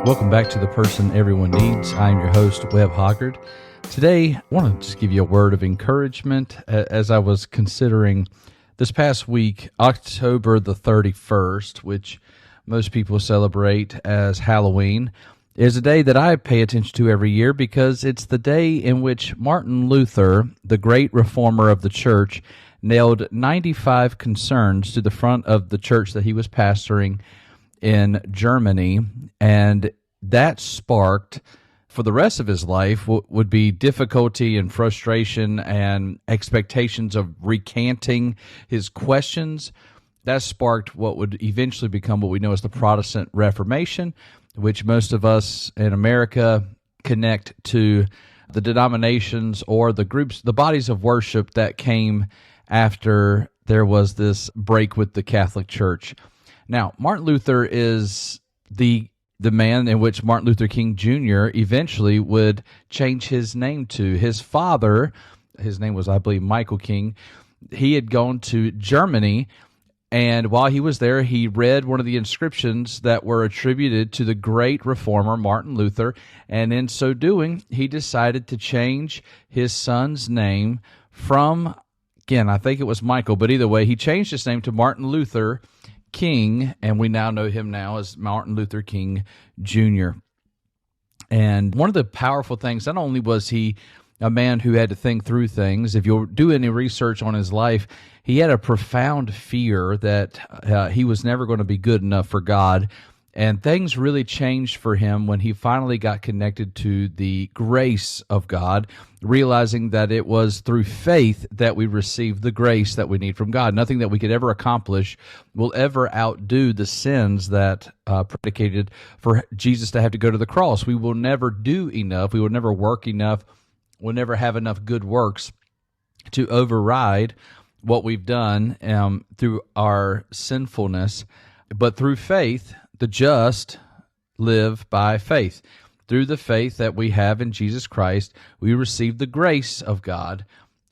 Welcome back to The Person Everyone Needs. I'm your host, Webb Hoggard. Today, I want to just give you a word of encouragement as I was considering this past week, October the 31st, which most people celebrate as Halloween, is a day that I pay attention to every year because it's the day in which Martin Luther, the great reformer of the church, nailed 95 concerns to the front of the church that he was pastoring in Germany, and that sparked, for the rest of his life, what would be difficulty and frustration and expectations of recanting his questions. That sparked what would eventually become what we know as the Protestant Reformation, which most of us in America connect to the denominations or the groups, the bodies of worship that came after there was this break with the Catholic Church. Now, Martin Luther is the man in which Martin Luther King Jr. eventually would change his name to. His father, his name was, I believe, Michael King. He had gone to Germany, and while he was there, he read one of the inscriptions that were attributed to the great reformer Martin Luther, and in so doing, he decided to change his son's name from, again, I think it was Michael, but either way, he changed his name to Martin Luther King, and we now know him now as Martin Luther King Jr. And one of the powerful things, not only was he a man who had to think through things, if you do any research on his life, he had a profound fear that he was never going to be good enough for God. And things really changed for him when he finally got connected to the grace of God, realizing that it was through faith that we receive the grace that we need from God. Nothing that we could ever accomplish will ever outdo the sins that predicated for Jesus to have to go to the cross. We will never do enough. We will never work enough. We'll never have enough good works to override what we've done through our sinfulness. But through faith, the just live by faith. Through the faith that we have in Jesus Christ, we receive the grace of God.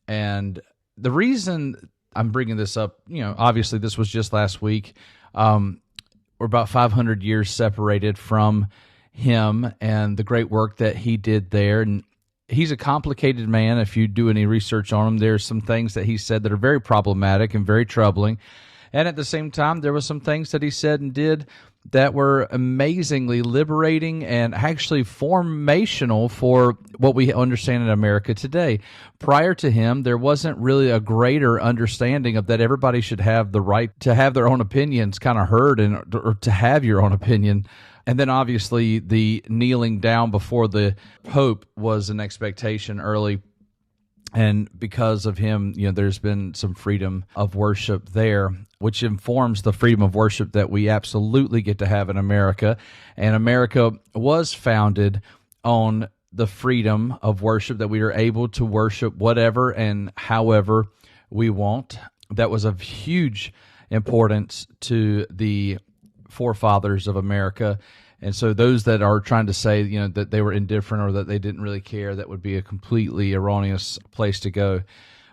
And the reason I'm bringing this up, obviously this was just last week. We're about 500 years separated from him and the great work that he did there. And he's a complicated man. If you do any research on him, there's some things that he said that are very problematic and very troubling. And at the same time, there were some things that he said and did that were amazingly liberating and actually formational for what we understand in America today. Prior to him, there wasn't really a greater understanding of that everybody should have the right to have their own opinions kind of heard or to have your own opinion. And then obviously the kneeling down before the Pope was an expectation early. And because of him, there's been some freedom of worship there, which informs the freedom of worship that we absolutely get to have in America. And America was founded on the freedom of worship, that we are able to worship whatever and however we want. That was of huge importance to the forefathers of America. And so those that are trying to say, that they were indifferent or that they didn't really care, that would be a completely erroneous place to go.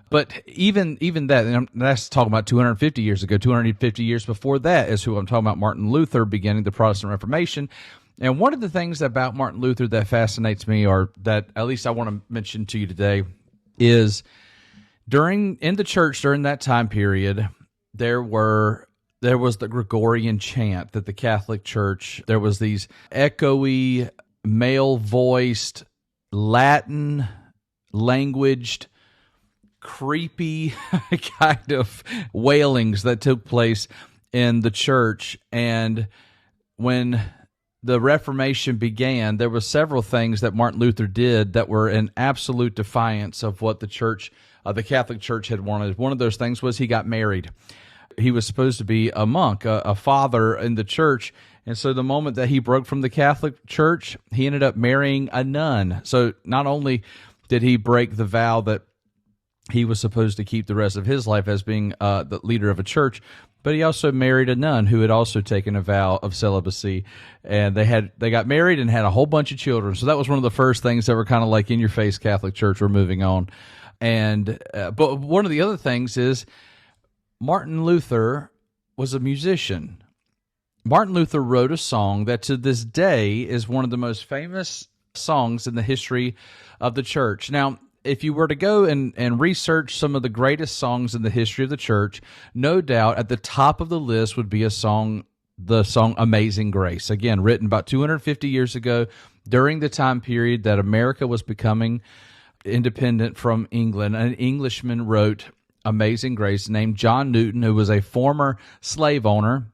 But even that, and that's talking about 250 years ago, 250 years before that is who I'm talking about, Martin Luther, beginning the Protestant Reformation. And one of the things about Martin Luther that fascinates me, or that at least I want to mention to you today, is in the church during that time period, there was the Gregorian chant that the Catholic Church, there was these echoey, male-voiced, Latin languaged, creepy kind of wailings that took place in the church. And when the Reformation began, there were several things that Martin Luther did that were in absolute defiance of what the church, the Catholic Church had wanted. One of those things was he got married. He was supposed to be a monk, a father in the church. And so the moment that he broke from the Catholic Church, he ended up marrying a nun. So not only did he break the vow that he was supposed to keep the rest of his life as being the leader of a church, but he also married a nun who had also taken a vow of celibacy. And they got married and had a whole bunch of children. So that was one of the first things that were kind of like, in your face, Catholic Church, we're moving on. And but one of the other things is Martin Luther was a musician. Martin Luther wrote a song that to this day is one of the most famous songs in the history of the church. Now, if you were to go and research some of the greatest songs in the history of the church, no doubt at the top of the list would be the song Amazing Grace. Again, written about 250 years ago during the time period that America was becoming independent from England. An Englishman wrote Amazing Grace named John Newton, who was a former slave owner.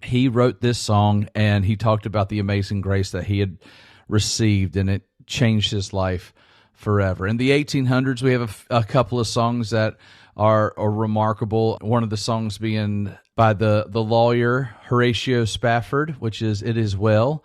He wrote this song, and he talked about the amazing grace that he had received, and it changed his life forever. In the 1800s, we have a couple of songs that are remarkable. One of the songs being by the lawyer Horatio Spafford, which is "It Is Well."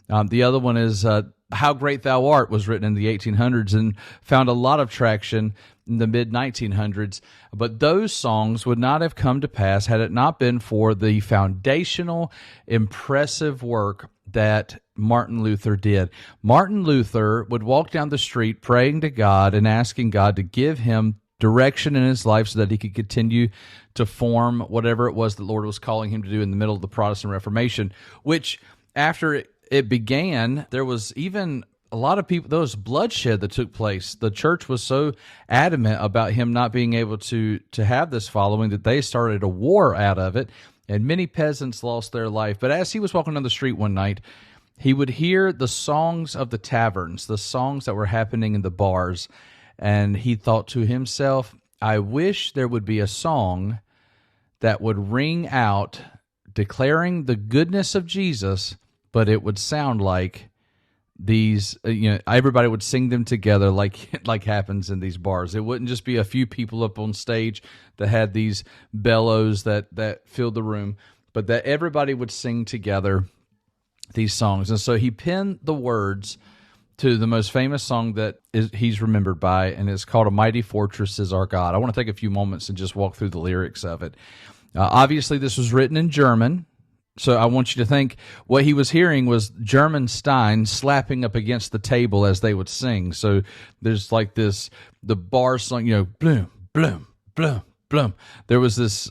The other one is "How Great Thou Art," was written in the 1800s and found a lot of traction in the mid-1900s. But those songs would not have come to pass had it not been for the foundational, impressive work that Martin Luther did. Martin Luther would walk down the street praying to God and asking God to give him direction in his life so that he could continue to form whatever it was the Lord was calling him to do in the middle of the Protestant Reformation, which after it began, there was even a lot of people, there was bloodshed that took place. The church was so adamant about him not being able to have this following that they started a war out of it, and many peasants lost their life. But as he was walking down the street one night, he would hear the songs of the taverns, the songs that were happening in the bars, and he thought to himself, I wish there would be a song that would ring out declaring the goodness of Jesus, but it would sound like these, everybody would sing them together like happens in these bars. It wouldn't just be a few people up on stage that had these bellows that filled the room, but that everybody would sing together these songs. And so he penned the words to the most famous song that he's remembered by, and it's called "A Mighty Fortress Is Our God." I want to take a few moments and just walk through the lyrics of it. Obviously, this was written in German, so I want you to think what he was hearing was German Stein slapping up against the table as they would sing. So there's like this, the bar song, bloom, bloom, bloom, bloom. There was this,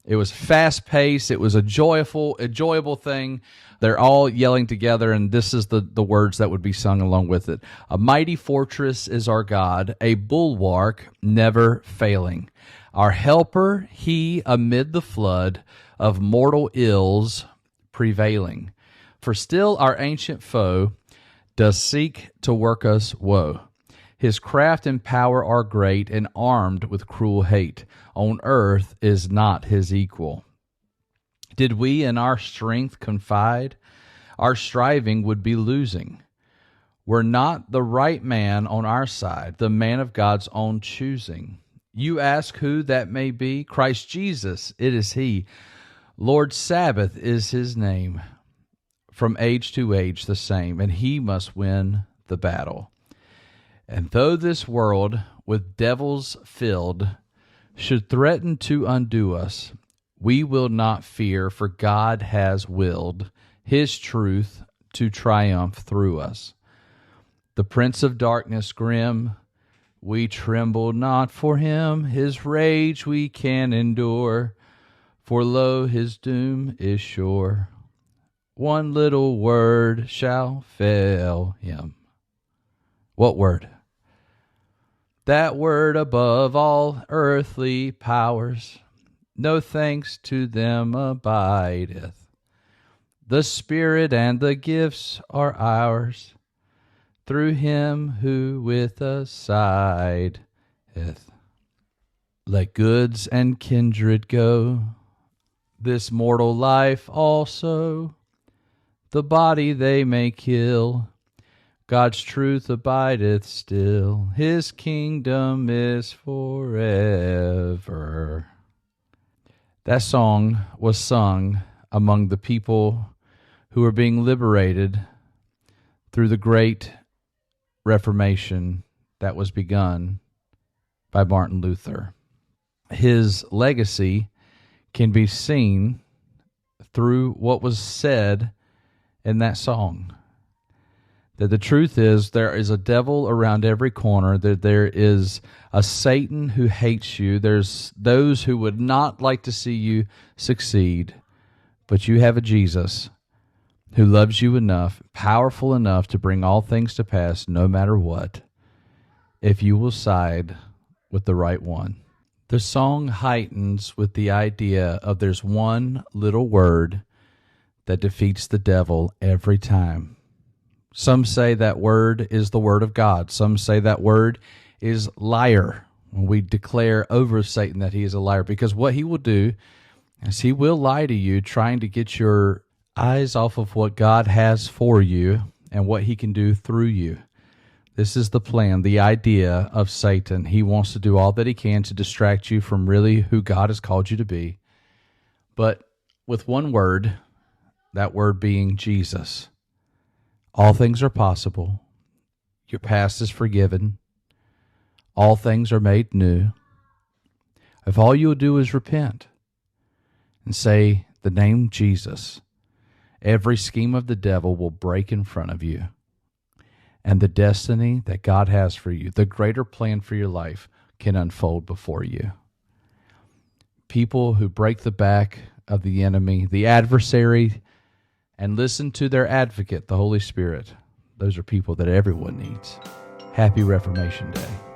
it was fast-paced, it was a enjoyable thing. They're all yelling together, and this is the words that would be sung along with it. A mighty fortress is our God, a bulwark never failing. Our helper, he amid the flood of mortal ills prevailing. For still our ancient foe does seek to work us woe. His craft and power are great, and armed with cruel hate. On earth is not his equal. Did we in our strength confide, our striving would be losing. Were not the right man on our side, the man of God's own choosing. You ask who that may be? Christ Jesus, it is he. Lord Sabbath is his name. From age to age the same, and he must win the battle. And though this world with devils filled should threaten to undo us, we will not fear, for God has willed his truth to triumph through us. The prince of darkness grim, we tremble not for him. His rage we can endure, for lo, his doom is sure. One little word shall fail him. What word? That word above all earthly powers, no thanks to them abideth. The Spirit and the gifts are ours, through him who with us sideth. Let goods and kindred go, this mortal life also. The body they may kill, God's truth abideth still. His kingdom is forever. That song was sung among the people who were being liberated through the great Reformation that was begun by Martin Luther. His legacy can be seen through what was said in that song. That the truth is, there is a devil around every corner, that there is a Satan who hates you, there's those who would not like to see you succeed, But you have a Jesus who loves you enough, powerful enough to bring all things to pass no matter what, if you will side with the right one. The song heightens with the idea of there's one little word that defeats the devil every time. Some say that word is the word of God. Some say that word is liar, when we declare over Satan that he is a liar, because what he will do is he will lie to you, trying to get your eyes off of what God has for you and what he can do through you. This is the plan, the idea of Satan. He wants to do all that he can to distract you from really who God has called you to be. But with one word, that word being Jesus, all things are possible. Your past is forgiven. All things are made new. If all you'll do is repent and say the name Jesus, every scheme of the devil will break in front of you. And the destiny that God has for you, the greater plan for your life, can unfold before you. People who break the back of the enemy, the adversary, and listen to their advocate, the Holy Spirit, those are people that everyone needs. Happy Reformation Day.